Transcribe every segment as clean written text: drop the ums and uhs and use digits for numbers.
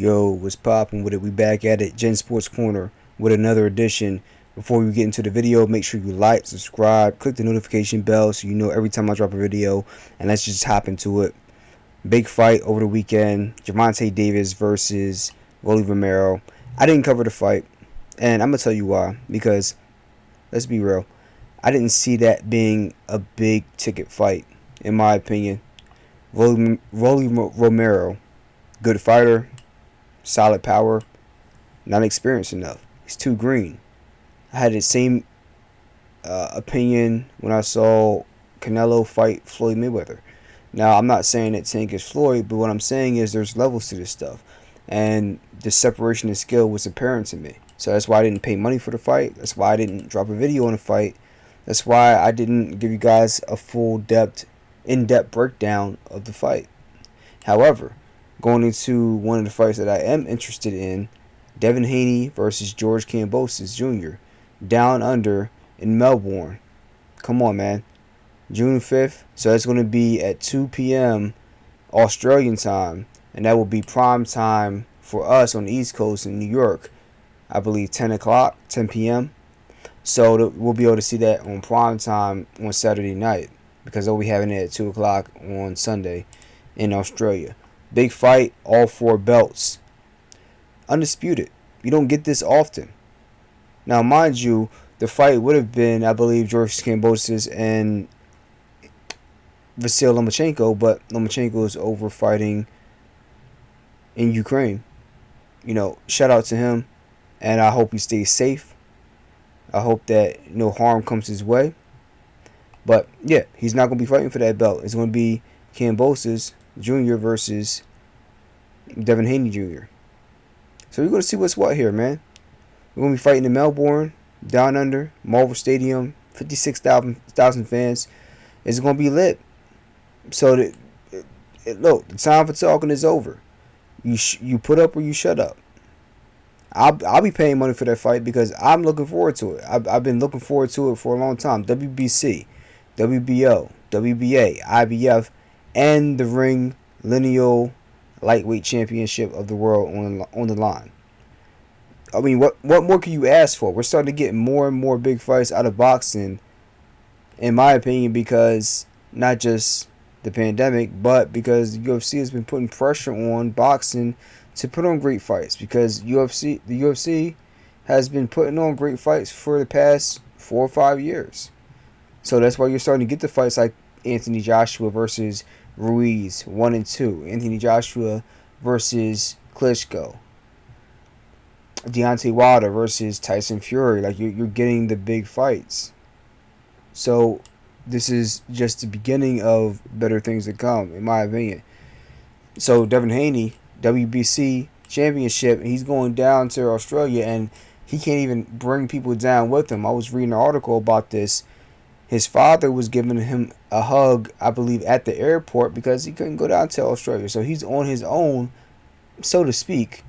Yo, what's poppin' with it? We back at it, Gen Sports Corner, with another edition. Before we get into the video, make sure you like, subscribe, click the notification bell so you know every time I drop a video. And let's just hop into it. Big fight over the weekend, Gervonta Davis versus Rolly Romero. I didn't cover the fight, and I'm going to tell you why. Because, let's be real, I didn't see that being a big ticket fight, in my opinion. Rolly Romero, good fighter, solid power, not experienced enough. He's too green. I had the same opinion when I saw Canelo fight Floyd Mayweather. Now, I'm not saying that Tank is Floyd, but what I'm saying is there's levels to this stuff. And the separation of skill was apparent to me. So that's why I didn't pay money for the fight. That's why I didn't drop a video on the fight. That's why I didn't give you guys a full in-depth breakdown of the fight. However, going into one of the fights that I am interested in, Devin Haney versus George Kambosos Jr. Down under in Melbourne. Come on, man. June 5th. So that's going to be at 2 p.m. Australian time. And that will be prime time for us on the East Coast in New York. I believe 10 p.m. So we'll be able to see that on prime time on Saturday night. Because they'll be having it at 2 o'clock on Sunday in Australia. Big fight, all 4 belts. Undisputed. You don't get this often. Now, mind you, the fight would have been, I believe, George Kambosos and Vasyl Lomachenko, but Lomachenko is over fighting in Ukraine. Shout out to him, and I hope he stays safe. I hope that no harm comes his way. But, yeah, he's not going to be fighting for that belt. It's going to be Kambosos Jr. versus Devin Haney Jr. So we're going to see what's what here, man. We're going to be fighting in Melbourne, down under, Marvel Stadium, 56,000 fans. It's going to be lit. So, look, the time for talking is over. You put up or you shut up. I'll be paying money for that fight because I'm looking forward to it. I've been looking forward to it for a long time. WBC, WBO, WBA, IBF, and the Ring Lineal Lightweight Championship of the world on the line. I mean, what more can you ask for? We're starting to get more and more big fights out of boxing, in my opinion, because not just the pandemic, but because the UFC has been putting pressure on boxing to put on great fights. Because the UFC has been putting on great fights for the past 4 or 5 years. So that's why you're starting to get the fights like Anthony Joshua versus Ruiz 1 and 2, Anthony Joshua versus Klitschko, Deontay Wilder versus Tyson Fury. Like you're getting the big fights. So this is just the beginning of better things to come, in my opinion. So Devin Haney, WBC championship, he's going down to Australia and he can't even bring people down with him. I was reading an article about this. His father was giving him a hug, I believe, at the airport because he couldn't go down to Australia. So he's on his own, so to speak,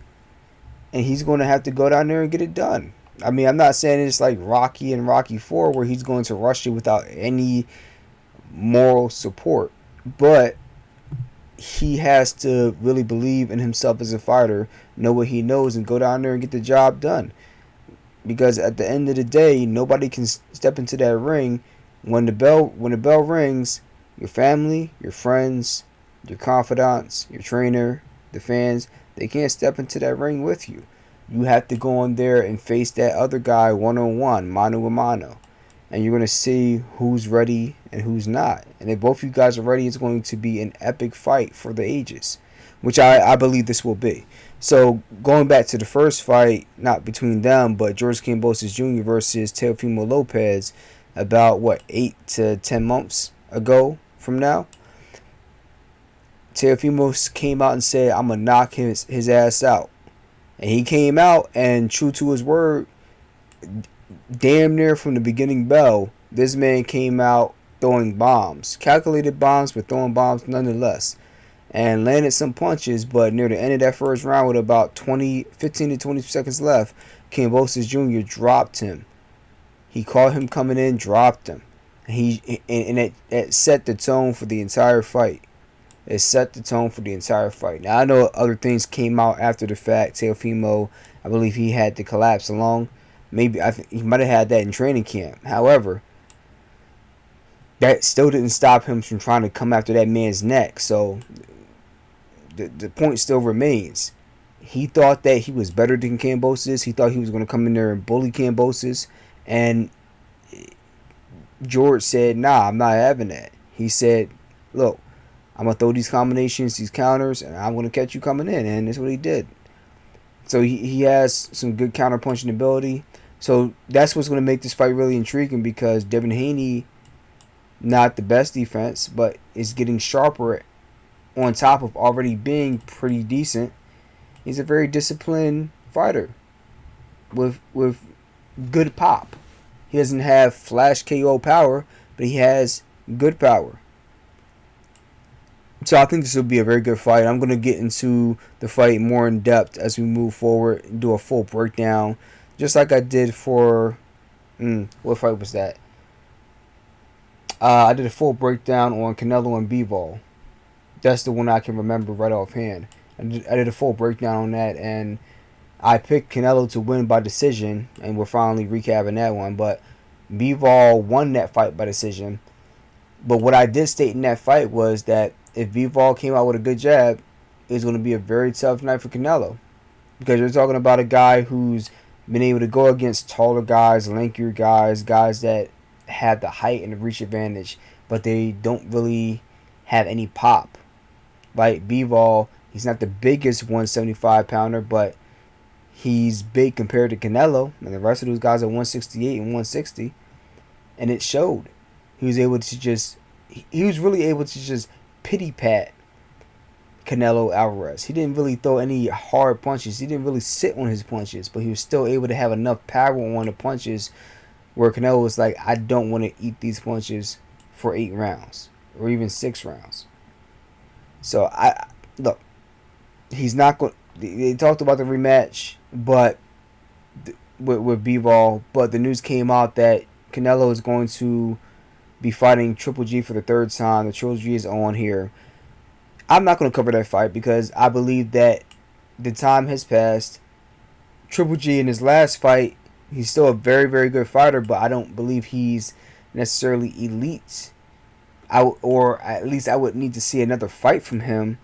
and he's going to have to go down there and get it done. I mean, I'm not saying it's like Rocky and Rocky 4 where he's going to rush it without any moral support, but he has to really believe in himself as a fighter, know what he knows, and go down there and get the job done. Because at the end of the day, nobody can step into that ring. When the bell rings, your family, your friends, your confidants, your trainer, the fans, they can't step into that ring with you. You have to go in there and face that other guy one-on-one, mano a mano. And you're going to see who's ready and who's not. And if both of you guys are ready, it's going to be an epic fight for the ages, which I believe this will be. So going back to the first fight, not between them, but George Kambosos Jr. versus Teofimo Lopez, about 8 to 10 months ago from now, Teofimo came out and said, I'm going to knock his ass out. And he came out, and true to his word, damn near from the beginning bell, this man came out throwing bombs. Calculated bombs, but throwing bombs nonetheless. And landed some punches, but near the end of that first round with about 15 to 20 seconds left, Kambosos Jr. dropped him. He caught him coming in, dropped him. And it set the tone for the entire fight. It set the tone for the entire fight. Now I know other things came out after the fact. Teofimo, I believe he had to collapse along. Maybe I think he might have had that in training camp. However, that still didn't stop him from trying to come after that man's neck. So the point still remains. He thought that he was better than Kambosos. He thought he was going to come in there and bully Kambosos. And George said, nah, I'm not having that. He said, look, I'm going to throw these combinations, these counters, and I'm going to catch you coming in. And that's what he did. So he has some good counter punching ability. So that's what's going to make this fight really intriguing, because Devin Haney, not the best defense, but is getting sharper on top of already being pretty decent. He's a very disciplined fighter with good pop. He doesn't have flash KO power, but he has good power. So I think this will be a very good fight. I'm going to get into the fight more in depth as we move forward and do a full breakdown, just like I did for what fight was that? I did a full breakdown on Canelo and Bivol. That's the one I can remember right offhand. I did a full breakdown on that, and I picked Canelo to win by decision, and we're finally recapping that one. But Bivol won that fight by decision. But what I did state in that fight was that if Bivol came out with a good jab, it was going to be a very tough night for Canelo. Because you're talking about a guy who's been able to go against taller guys, lankier guys, guys that have the height and the reach advantage, but they don't really have any pop. Like Bivol, he's not the biggest 175 pounder, but he's big compared to Canelo, and the rest of those guys are 168 and 160, and it showed. He was really able to just pity pat Canelo Alvarez. He didn't really throw any hard punches. He didn't really sit on his punches, but he was still able to have enough power on the punches where Canelo was like, I don't want to eat these punches for 8 rounds or even 6 rounds. So look, he's not going. They talked about the rematch, but with Bivol, but the news came out that Canelo is going to be fighting Triple G for the 3rd time. The trilogy is on here. I'm not going to cover that fight because I believe that the time has passed. Triple G in his last fight, he's still a very, very good fighter, but I don't believe he's necessarily elite. Or at least I would need to see another fight from him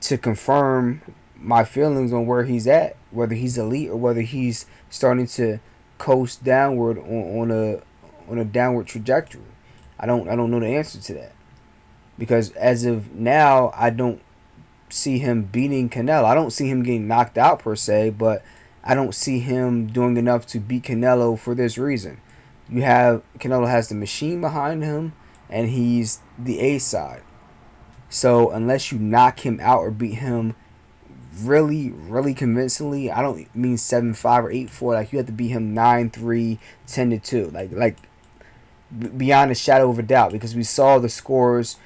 to confirm my feelings on where he's at, whether he's elite or whether he's starting to coast downward on a downward trajectory. I don't know the answer to that, because as of now, I don't see him beating Canelo. I don't see him getting knocked out per se, but I don't see him doing enough to beat Canelo for this reason. Canelo has the machine behind him, and he's the A side. So unless you knock him out or beat him really, really convincingly, I don't mean 7-5 or 8-4. Like, you have to beat him 9-3, 10-2. Like beyond a shadow of a doubt, because we saw the scores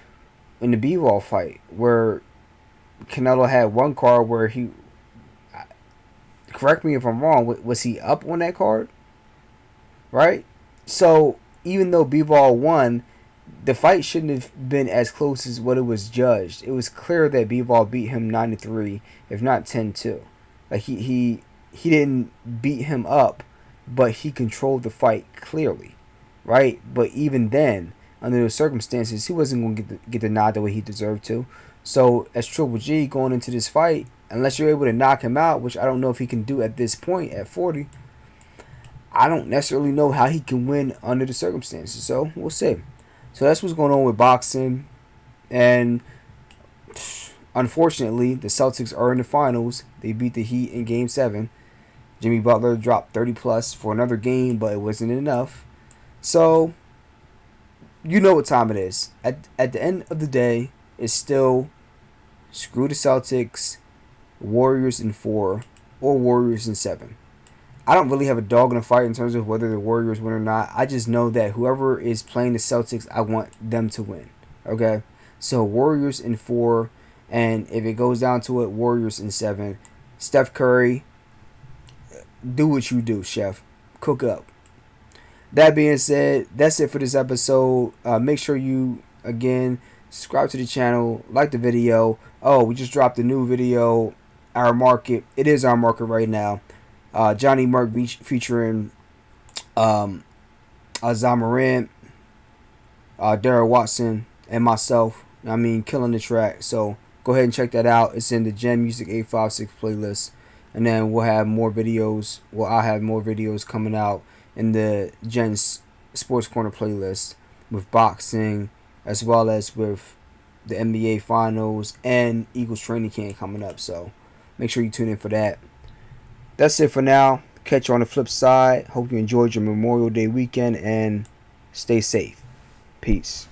in the Bivol fight where Canelo had one card where he, correct me if I'm wrong, was he up on that card? Right? So even though Bivol won, the fight shouldn't have been as close as what it was judged. It was clear that Bivol beat him 9-3, if not 10-2. Like he didn't beat him up, but he controlled the fight clearly, right? But even then, under those circumstances, he wasn't going to get the nod the way he deserved to. So as Triple G going into this fight, unless you're able to knock him out, which I don't know if he can do at this point at 40, I don't necessarily know how he can win under the circumstances. So we'll see. So that's what's going on with boxing. And unfortunately, the Celtics are in the finals. They beat the Heat in Game 7. Jimmy Butler dropped 30 plus for another game, but it wasn't enough. So you know what time it is. At the end of the day, it's still screw the Celtics, Warriors in 4, or Warriors in 7. I don't really have a dog in the fight in terms of whether the Warriors win or not. I just know that whoever is playing the Celtics, I want them to win. Okay? So Warriors in 4, and if it goes down to it, Warriors in 7. Steph Curry, do what you do, chef. Cook up. That being said, that's it for this episode. Make sure you, again, subscribe to the channel, like the video. Oh, we just dropped a new video. Our market, it is our market right now. Johnny Mark featuring Zamarin, Darrell Watson, and myself. I mean, killing the track. So go ahead and check that out. It's in the Gen Music 856 playlist. And then we'll have more videos. Well, I'll have more videos coming out in the Gen Sports Corner playlist with boxing, as well as with the NBA Finals and Eagles training camp coming up. So make sure you tune in for that. That's it for now. Catch you on the flip side. Hope you enjoyed your Memorial Day weekend and stay safe. Peace.